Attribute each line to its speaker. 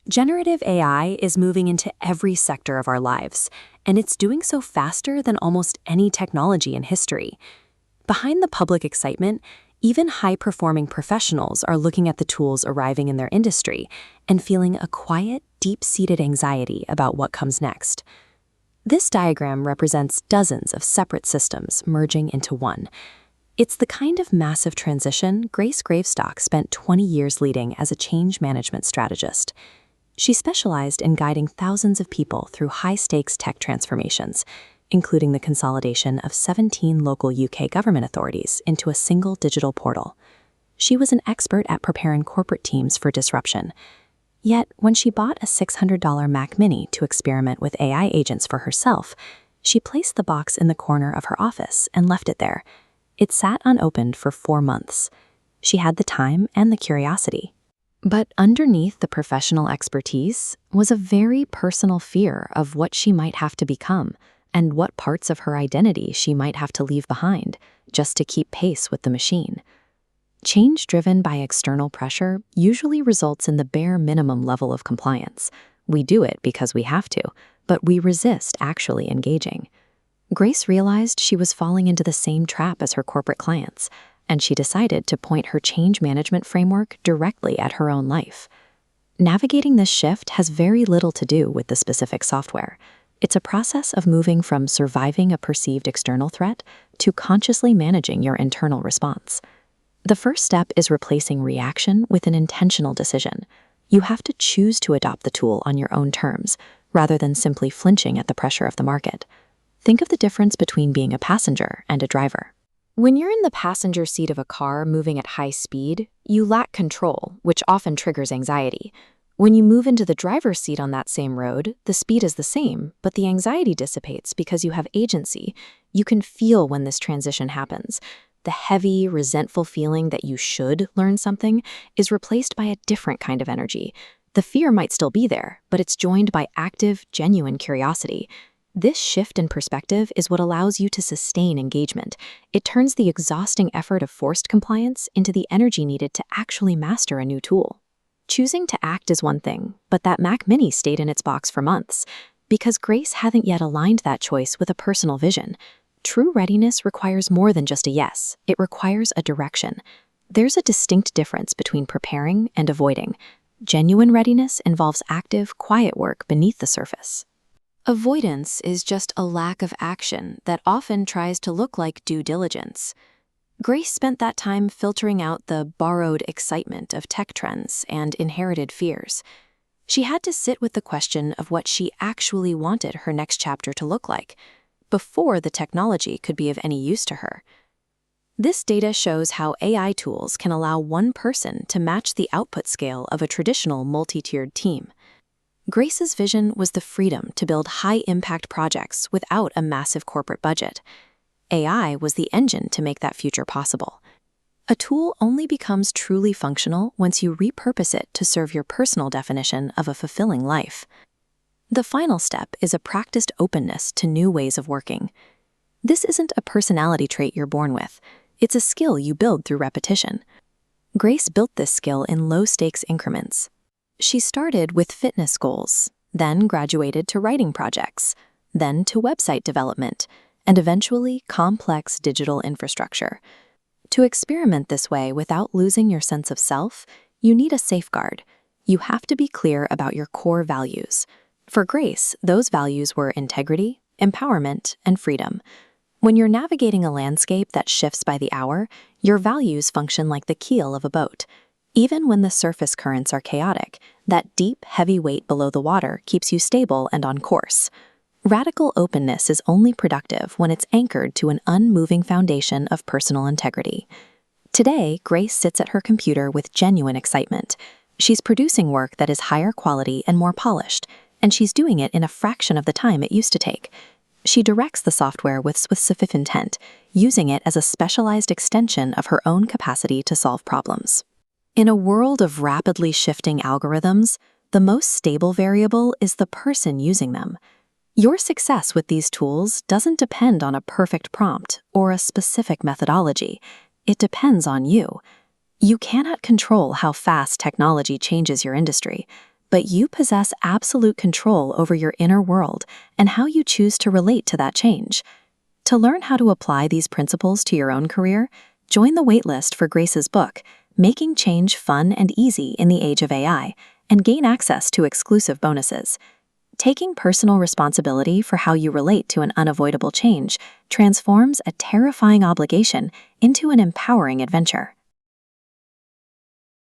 Speaker 1: Generative AI is moving into every sector of our lives, and it's doing so faster than almost any technology in history. Behind the public excitement, even high-performing professionals are looking at the tools arriving in their industry and feeling a quiet, deep-seated anxiety about what comes next. This diagram represents dozens of separate systems merging into one. It's the kind of massive transition Grace Gravestock spent 20 years leading as a change management strategist. She specialized in guiding thousands of people through high-stakes tech transformations, including the consolidation of 17 local UK government authorities into a single digital portal. She was an expert at preparing corporate teams for disruption. Yet, when she bought a $600 Mac Mini to experiment with AI agents for herself, she placed the box in the corner of her office and left it there. It sat unopened for 4 months. She had the time and the curiosity. But underneath the professional expertise was a very personal fear of what she might have to become and what parts of her identity she might have to leave behind just to keep pace with the machine. Change driven by external pressure usually results in the bare minimum level of compliance. We do it because we have to, but we resist actually engaging. Grace realized she was falling into the same trap as her corporate clients, and she decided to point her change management framework directly at her own life. Navigating this shift has very little to do with the specific software. It's a process of moving from surviving a perceived external threat to consciously managing your internal response. The first step is replacing reaction with an intentional decision. You have to choose to adopt the tool on your own terms, rather than simply flinching at the pressure of the market. Think of the difference between being a passenger and a driver. When you're in the passenger seat of a car moving at high speed, you lack control, which often triggers anxiety. When you move into the driver's seat on that same road, the speed is the same, but the anxiety dissipates because you have agency. You can feel when this transition happens. The heavy, resentful feeling that you should learn something is replaced by a different kind of energy. The fear might still be there, but it's joined by active, genuine curiosity. This shift in perspective is what allows you to sustain engagement. It turns the exhausting effort of forced compliance into the energy needed to actually master a new tool. Choosing to act is one thing, but that Mac Mini stayed in its box for months because Grace hadn't yet aligned that choice with a personal vision. True readiness requires more than just a yes. It requires a direction. There's a distinct difference between preparing and avoiding. Genuine readiness involves active, quiet work beneath the surface. Avoidance is just a lack of action that often tries to look like due diligence. Grace spent that time filtering out the borrowed excitement of tech trends and inherited fears. She had to sit with the question of what she actually wanted her next chapter to look like, before the technology could be of any use to her. This data shows how AI tools can allow one person to match the output scale of a traditional multi-tiered team. Grace's vision was the freedom to build high-impact projects without a massive corporate budget. AI was the engine to make that future possible. A tool only becomes truly functional once you repurpose it to serve your personal definition of a fulfilling life. The final step is a practiced openness to new ways of working. This isn't a personality trait you're born with. It's a skill you build through repetition. Grace built this skill in low-stakes increments. She started with fitness goals, then graduated to writing projects, then to website development, and eventually complex digital infrastructure. To experiment this way without losing your sense of self, you need a safeguard. You have to be clear about your core values. For Grace, those values were integrity, empowerment, and freedom. When you're navigating a landscape that shifts by the hour, your values function like the keel of a boat. Even when the surface currents are chaotic, that deep, heavy weight below the water keeps you stable and on course. Radical openness is only productive when it's anchored to an unmoving foundation of personal integrity. Today, Grace sits at her computer with genuine excitement. She's producing work that is higher quality and more polished, and she's doing it in a fraction of the time it used to take. She directs the software with swift intent, using it as a specialized extension of her own capacity to solve problems. In a world of rapidly shifting algorithms, the most stable variable is the person using them. Your success with these tools doesn't depend on a perfect prompt or a specific methodology. It depends on you. You cannot control how fast technology changes your industry, but you possess absolute control over your inner world and how you choose to relate to that change. To learn how to apply these principles to your own career, join the waitlist for Grace's book, Making Change Fun and Easy in the Age of AI, and gain access to exclusive bonuses. Taking personal responsibility for how you relate to an unavoidable change transforms a terrifying obligation into an empowering adventure.